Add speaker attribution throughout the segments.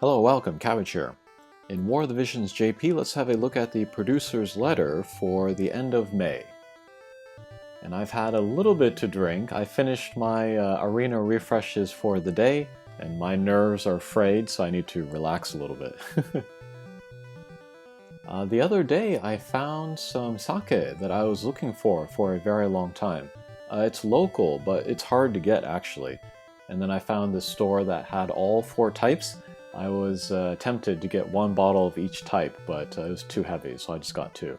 Speaker 1: Hello, welcome, Cabbage here. In War of the Visions JP, let's have a look at the producer's letter for the end of May. And I've had a little bit to drink. I finished my arena refreshes for the day, and my nerves are frayed, so I need to relax a little bit. The other day, I found some sake that I was looking for a very long time. It's local, but it's hard to get, actually. And then I found this store that had all 4 types. I was tempted to get 1 bottle of each type, but it was too heavy, so I just got 2.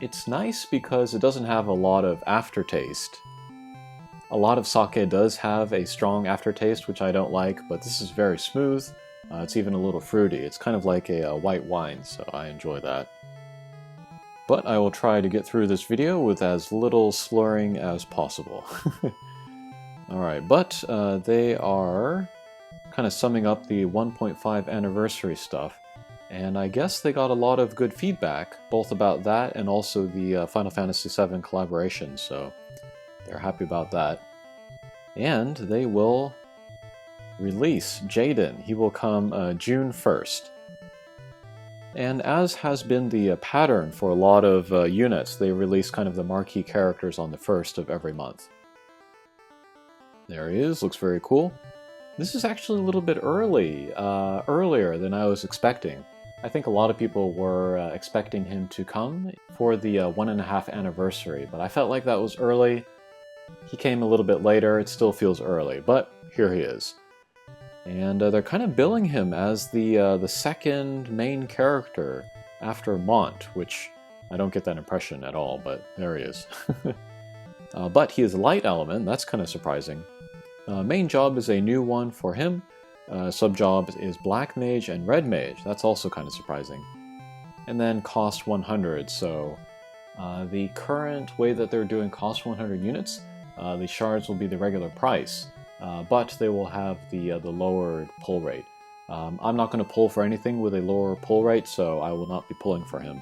Speaker 1: It's nice because it doesn't have a lot of aftertaste. A lot of sake does have a strong aftertaste, which I don't like, but this is very smooth. It's even a little fruity. It's kind of like a white wine, so I enjoy that. But I will try to get through this video with as little slurring as possible. Alright, but they are kind of summing up the 1.5 anniversary stuff, and I guess they got a lot of good feedback, both about that and also the Final Fantasy VII collaboration, so they're happy about that. And they will release Jayden. He will come June 1st. And as has been the pattern for a lot of units, they release kind of the marquee characters on the 1st of every month. There he is, looks very cool. This is actually a little bit earlier than I was expecting. I think a lot of people were expecting him to come for the 1.5 anniversary, but I felt like that was early. He came a little bit later, it still feels early, but here he is. And they're kind of billing him as the second main character after Mont, which I don't get that impression at all, but there he is. But he is a light element, that's kind of surprising. Main job is a new one for him. Sub-job is Black Mage and Red Mage. That's also kind of surprising. And then cost 100, so the current way that they're doing cost 100 units, the shards will be the regular price, but they will have the lowered pull rate. I'm not going to pull for anything with a lower pull rate, so I will not be pulling for him.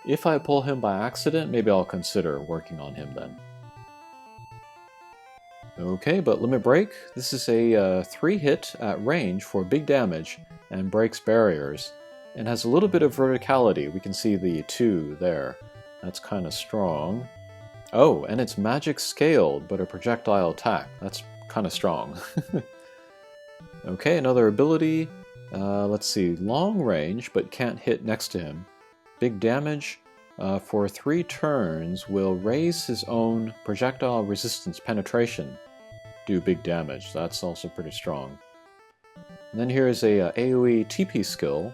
Speaker 1: If I pull him by accident, maybe I'll consider working on him then. Okay, but limit break. This is a 3-hit at range for big damage and breaks barriers, and has a little bit of verticality. We can see the 2 there. That's kind of strong. Oh, and it's magic scaled, but a projectile attack. That's kind of strong. Okay, another ability. Let's see, long range, but can't hit next to him. Big damage. For 3 turns, will raise his own projectile resistance penetration. Do big damage. That's also pretty strong. And then here's a AoE TP skill.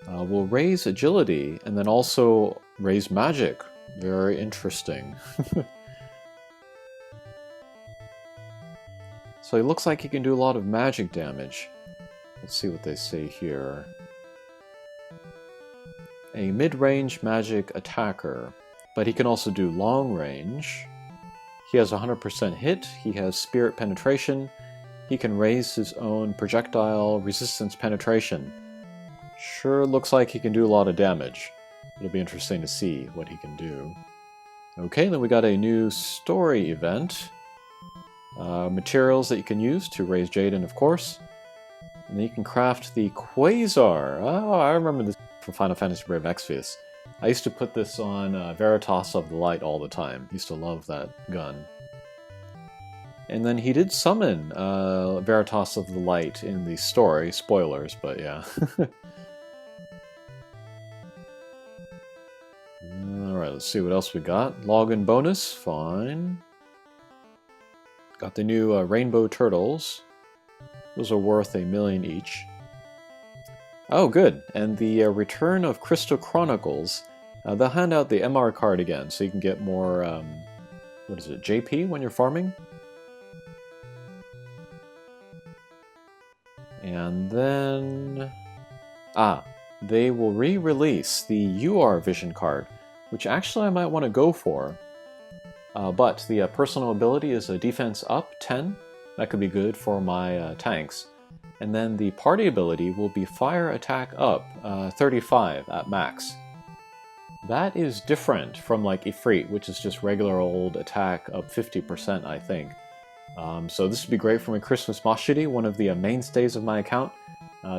Speaker 1: Will raise agility and then also raise magic. Very interesting. So it looks like he can do a lot of magic damage. Let's see what they say here. A mid-range magic attacker, but he can also do long range. He has 100% hit, he has spirit penetration, he can raise his own projectile resistance penetration. Sure looks like he can do a lot of damage. It'll be interesting to see what he can do. Okay, then we got a new story event. Materials that you can use to raise Jayden, of course. And then you can craft the Quasar. Oh, I remember this from Final Fantasy Brave Exvius. I used to put this on Veritas of the Light all the time. Used to love that gun. And then he did summon Veritas of the Light in the story. Spoilers, but yeah. Alright, let's see what else we got. Login bonus, fine. Got the new Rainbow Turtles. Those are worth 1 million each. Oh, good. And the return of Crystal Chronicles. They'll hand out the MR card again, so you can get more, what is it, JP when you're farming? And then... they will re-release the UR Vision card, which actually I might want to go for. But the personal ability is a defense up 10. That could be good for my tanks. And then the party ability will be fire attack up 35 at max. That is different from like Ifrit, which is just regular old attack up 50%, I think. So this would be great for my Christmas Mashiri, one of the mainstays of my account.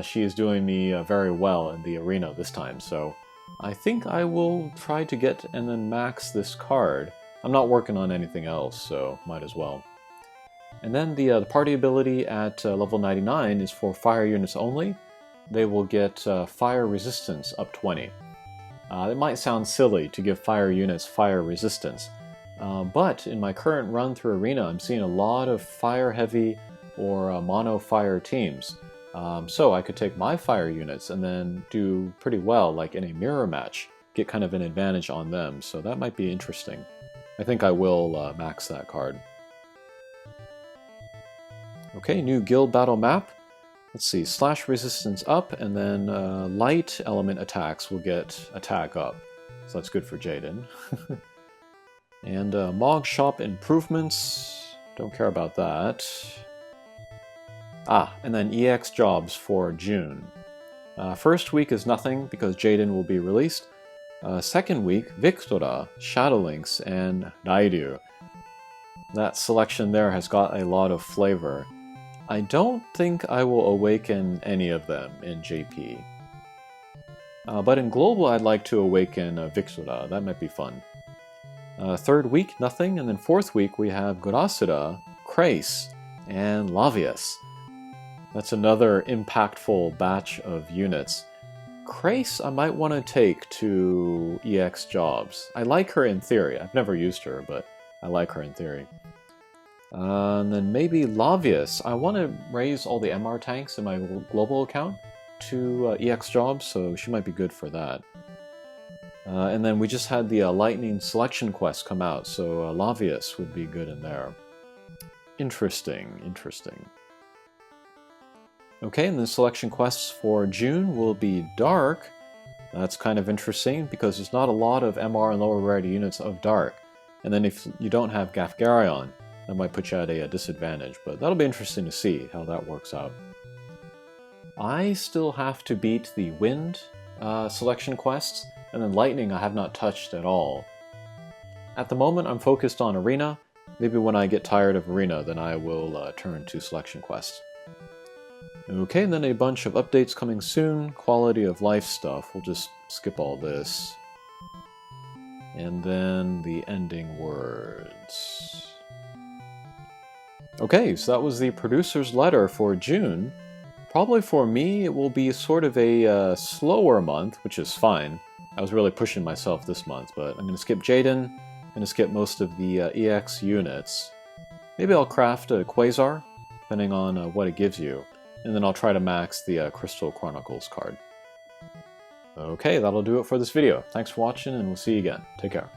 Speaker 1: She is doing me very well in the arena this time, so I think I will try to get and then max this card. I'm not working on anything else, so might as well. And then the party ability at level 99 is for fire units only. They will get fire resistance up 20. It might sound silly to give fire units fire resistance, but in my current run through Arena, I'm seeing a lot of fire-heavy or mono-fire teams. So I could take my fire units and then do pretty well, like in a mirror match, get kind of an advantage on them, so that might be interesting. I think I will max that card. Okay, new guild battle map. Let's see, slash resistance up, and then light element attacks will get attack up. So that's good for Jayden. And Mog Shop improvements, don't care about that. And then EX jobs for June. First week is nothing because Jayden will be released. Second week, Victora, Shadowlynx, and Rairyuu. That selection there has got a lot of flavor. I don't think I will awaken any of them in JP. But in Global I'd like to awaken Victora, that might be fun. Third week, nothing, and then fourth week we have Gorasira, Krace, and Lavius. That's another impactful batch of units. Krace I might want to take to EX jobs. I like her in theory. I've never used her, but I like her in theory. And then maybe Lavius. I want to raise all the MR tanks in my global account to EX jobs, so she might be good for that. And then we just had the Lightning Selection quest come out, so Lavius would be good in there. Interesting, interesting. Okay, and the selection quests for June will be Dark. That's kind of interesting because there's not a lot of MR and lower rarity units of Dark. And then if you don't have Gafgarion, that might put you at a disadvantage, but that'll be interesting to see how that works out. I still have to beat the Wind selection quests, and then Lightning I have not touched at all. At the moment I'm focused on Arena. Maybe when I get tired of Arena, then I will turn to selection quests. Okay, and then a bunch of updates coming soon. Quality of life stuff. We'll just skip all this. And then the ending words. Okay, so that was the producer's letter for June. Probably for me, it will be sort of a slower month, which is fine. I was really pushing myself this month, but I'm going to skip Jayden. I'm going to skip most of the EX units. Maybe I'll craft a Quasar, depending on what it gives you. And then I'll try to max the Crystal Chronicles card. Okay, that'll do it for this video. Thanks for watching, and we'll see you again. Take care.